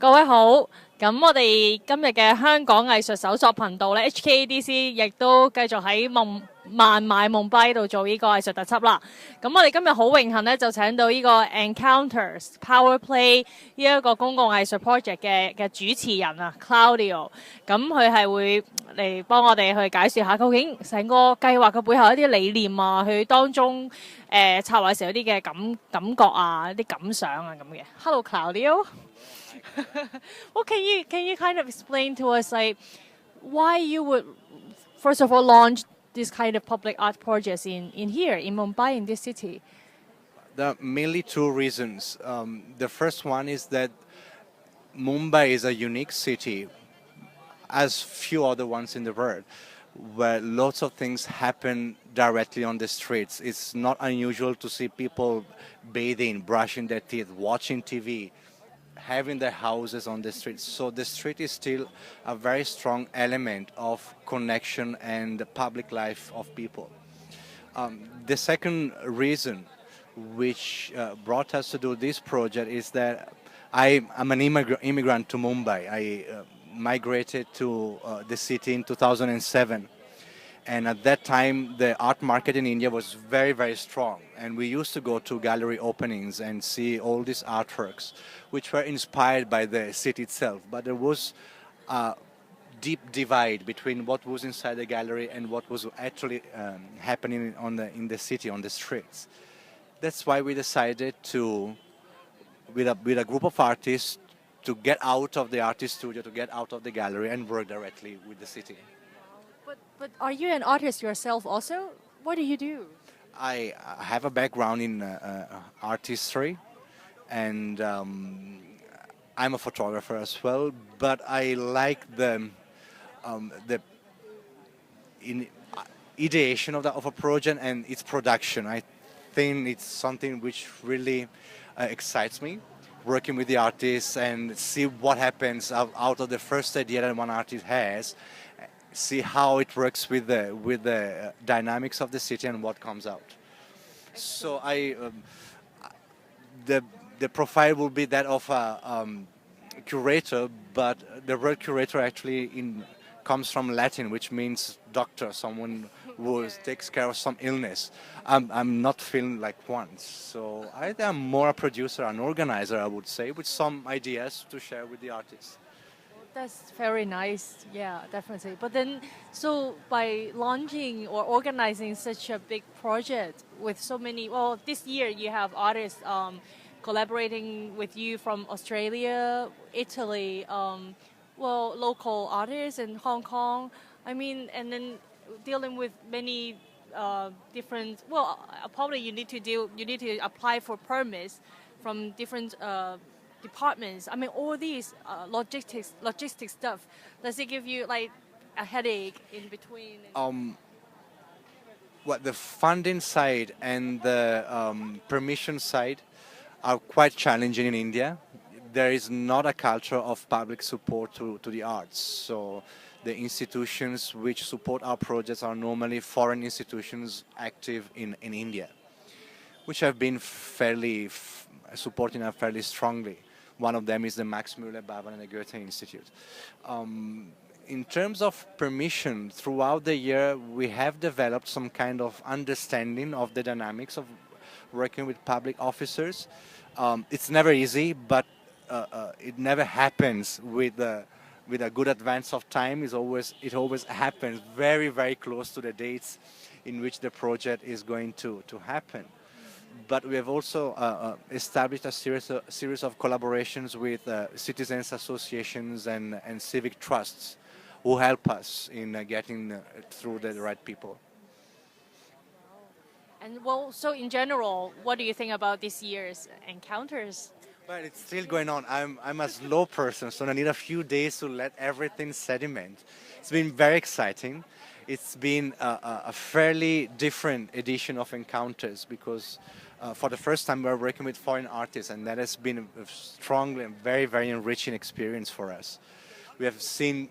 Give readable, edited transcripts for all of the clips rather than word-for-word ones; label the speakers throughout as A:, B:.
A: 各位好，咁我哋今日嘅香港藝術搜索頻道咧 HKADC 亦都繼續喺孟買 Mumbai 度做呢個藝術特輯啦。咁我哋今日好榮幸咧，就請到呢個 Encounters powerPLAY 呢一個公共藝術 project 嘅主持人啊 Claudio。咁佢係會嚟幫我哋去解説下究竟成個計劃嘅背後一啲理念啊，佢當中策劃時有啲嘅感覺啊，一啲感想啊咁嘅。Hello Claudio。Well, can you kind of explain to us like why you would first of all launch this kind of public art projects in here in Mumbai in this city?
B: There are mainly two reasons. The first one is that Mumbai is a unique city, as few other ones in the world, where lots of things happen directly on the streets. It's not unusual to see people bathing, brushing their teeth, watching TV, having their houses on the streets. So the street is still a very strong element of connection and the public life of people. The second reason which brought us to do this project is that I'm an immigrant to Mumbai. I migrated to the city in 2007. And at that time, the art market in India was very, very strong. And we used to go to gallery openings and see all these artworks, which were inspired by the city itself. But there was a deep divide between what was inside the gallery and what was actually happening in the city, on the streets. That's why we decided to, with a group of artists, to get out of the artist studio, to get out of the gallery and work directly with the city.
A: But are you an artist yourself also? What do you do?
B: I have a background in art history, and I'm a photographer as well. But I like the ideation of a project and its production. I think it's something which really excites me. Working with the artists and see what happens out of the first idea that one artist has. See how it works with the dynamics of the city and what comes out. So the profile will be that of a curator, but the word curator actually comes from Latin, which means doctor, someone who takes care of some illness. I'm not feeling like one, so I'm more a producer, an organizer, I would say, with some ideas to share with the artists.
A: That's very nice. Yeah, definitely. But then, so by launching or organizing such a big project with so many, well, this year you have artists collaborating with you from Australia, Italy, local artists in Hong Kong. I mean, and then dealing with many different. Well, probably you need to apply for permits from different. Departments. I mean, all these logistic stuff. Does it give you like a headache in between?
B: The funding side and the permission side are quite challenging in India. There is not a culture of public support to the arts. So the institutions which support our projects are normally foreign institutions active in India, which have been supporting us fairly strongly. One of them is the Max Müller-Bhavan and the Goethe Institute. In terms of permission, throughout the year, we have developed some kind of understanding of the dynamics of working with public officers. It's never easy, but it never happens with a good advance of time. It always happens very, very close to the dates in which the project is going to happen. But we have also established a series of collaborations with citizens associations and civic trusts who help us in getting through the right people.
A: And well, so in general, what do you think about this year's Encounters?
B: Well, it's still going on. I'm a slow person, so I need a few days to let everything sediment. It's been very exciting. It's been a fairly different edition of Encounters because for the first time we're working with foreign artists, and that has been a strong and very, very enriching experience for us. We have seen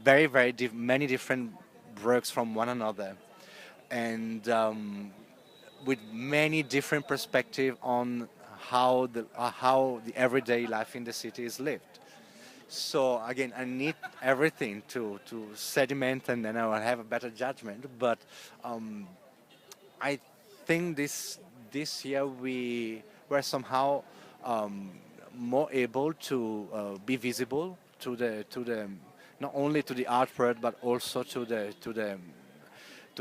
B: very, very many different works from one another, and with many different perspectives on how the everyday life in the city is lived. So again, I need everything to sediment, and then I will have a better judgment. But I think this year we were somehow more able to be visible to the not only to the art world but also to the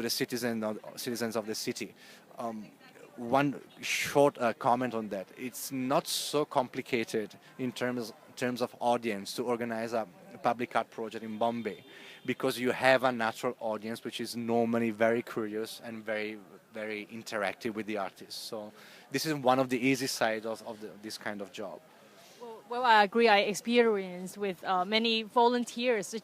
B: citizens of the city. One short comment on that: it's not so complicated in terms of audience to organize a public art project in Bombay, because you have a natural audience which is normally very curious and very interactive with the artist. So this is one of the easy sides of this kind of job.
A: Well, I agree. I experienced with many volunteers.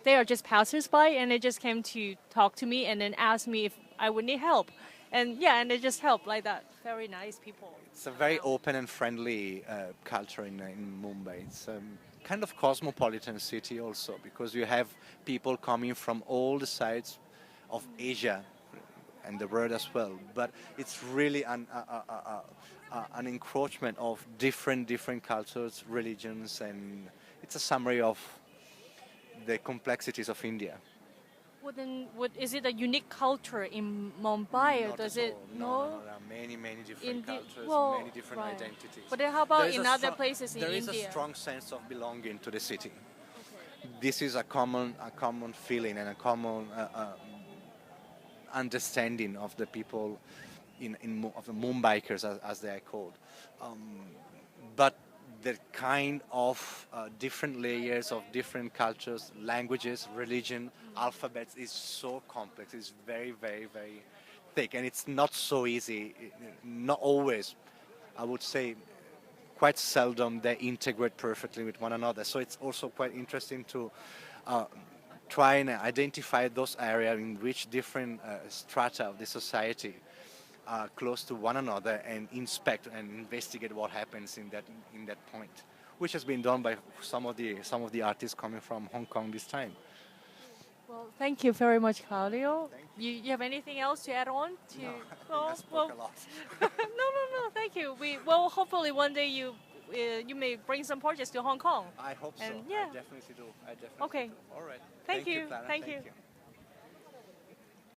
A: They are just passers-by, and they just came to talk to me and then ask me if I would need help. And yeah, and they just help like that. Very nice people.
B: It's a very open and friendly culture in Mumbai. It's kind of cosmopolitan city also, because you have people coming from all the sides of Asia and the world as well. But it's really an encroachment of different cultures, religions, and it's a summary of the complexities of India.
A: Well, then, is it a unique culture in Mumbai, or
B: Not
A: does
B: at
A: it?
B: all. No, there are many different cultures, many different
A: right.
B: identities.
A: But then how about
B: There is
A: in
B: a
A: other
B: strong-
A: places in
B: There is
A: India?
B: a strong sense of belonging to the city. This is a common feeling and a common understanding of the people of the Mumbaikers, as they are called. But the kind of different layers of different cultures, languages, religion, alphabets is so complex. It's very thick, and it's not so easy. Not always, I would say, quite seldom they integrate perfectly with one another. So it's also quite interesting to try and identify those areas in which different strata of the society are close to one another, and inspect and investigate what happens in that point, which has been done by some of the artists coming from Hong Kong this time.
A: Well, thank you very much, Claudio. You have anything else to add on?
B: I spoke a lot.
A: No. Thank you. Well, hopefully one day you may bring some projects to Hong Kong.
B: I hope so.
A: And, yeah.
B: I definitely do.
A: Okay.
B: All right.
A: Thank you.
B: Clara.
A: Thank
B: Thank
A: you.
B: you.